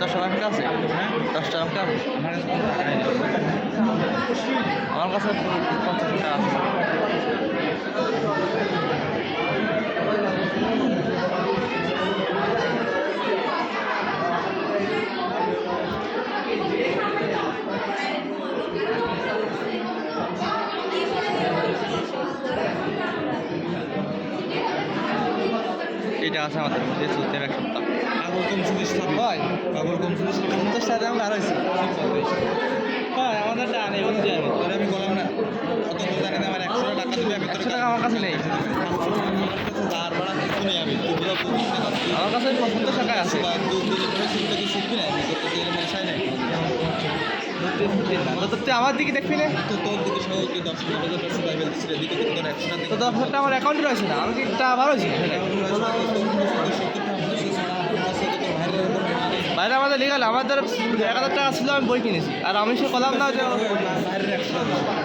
দশটা টাকা আছে, 10টা টাকা আমার কাছে 50 টাকা আছে। এটা আছে আমাদের মধ্যে চলতে এক সপ্তাহ আগর কম 40 হয় আগর কম 40 সাথে আমরা আর হয়েছি হয় আমাদের টাকা নেই বলতে যাবে আমি বললাম না কত করে জানেন আমার 100 টাকা দিলে আমি 100 টাকা আমার কাছে নেই, আর ভাড়া কিছু নেই। আমি আমার কাছে 75 টাকা আছে। তুই আমার দিকে দেখবি না তো তোর দিকে সহ তুই 10,000 টাকা পাইবেন দিকে তোর 100 টাকা তো 10 টাকা আমার অ্যাকাউন্টে রয়েছে না, আমি কি টাকা ভালো হয়েছি বাইরে আমাদের লিগাল আমাদের 1000 টাকা ছিল, আমি বই কিনেছি আর আমি সে বললাম না যে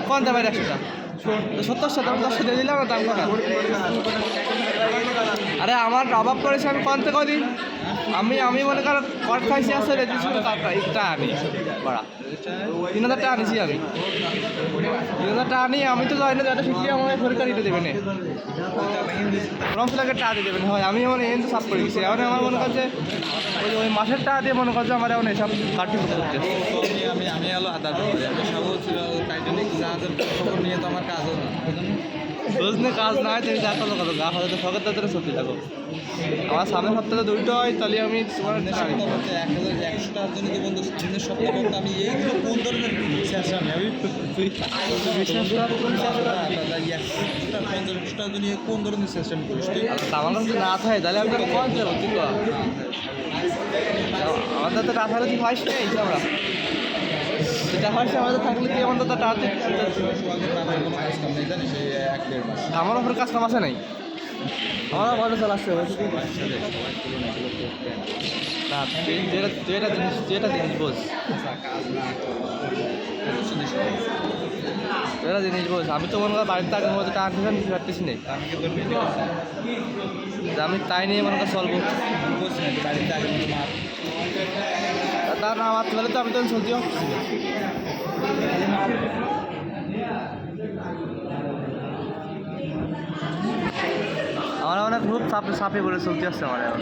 কোন দাম বাইরে 100 টাকা 70 দাম 10 দিয়ে দিলাম দাম কত। আরে আমার অভাব করেছে আমি কোন থেকে দিই, আমি মনে কর কট খাইছি আছে রেজিস্ট্রেশন টাকা আনি বাড়া 3000 টাকা আনিছি আমি 3000 টাকা আনি আমি তো জানি না এটা শিখিয়ে আমাকে সরকার দিতে দেবে না ফর্ম ফিলাপের টাকা দিয়ে দেবেন হয়। আমি মানে এন সাফ করে গেছি এখন আমার মনে করছে ওই মাসের টাকা দিয়ে মনে করছে আমার এখন এসব কাটি করতে আমি হলো আদার আমি সব ছিল টাইটানিক জাহাজের খবর নিয়ে তো আমার কাজ না রোজ নিয়ে কাজ না হয় তুমি যা করো কত গা হয়তো সকের তাদের সত্যি থাকো আমার সামনের সপ্তাহে 2টো হয় তাহলে আমি তোমার 1,100 টাকার জন্য তো বন্ধু দিনের সপ্তাহ করতে আমি এইগুলো কোন ধরনের শেষ আমি 1,50 টাকার জন্য কোন ধরনের শেষ আমি করিস তুই আমার কাছে না থাকে তাহলে আমি তোকে কোন দেবো তুই আমাদের তো টাকা থাকলে তুই ফাইস নেই আমরা সেটা ফাইসে আমাদের থাকলে তুই আমাদের তো টাকা জানিস এই 1-1.5 মাস আমার ওপর কাজ কাম আছে নাই আমার ভালো চালাচ্ছে না তুই এটা জিনিস বোঝ তুই এটা জিনিস বোঝ আমি তো মনে কর বাড়িতে থাকার মধ্যে টাকা আনতে পারতেছি নেই আমি তাই নিয়ে মনে কর চলবো বাড়িতে আগে মার তার না আমার তাহলে তো আমি তখন চলতেও আমার অনেক খুব চাপে বলে চলতে আসছে আমার এখন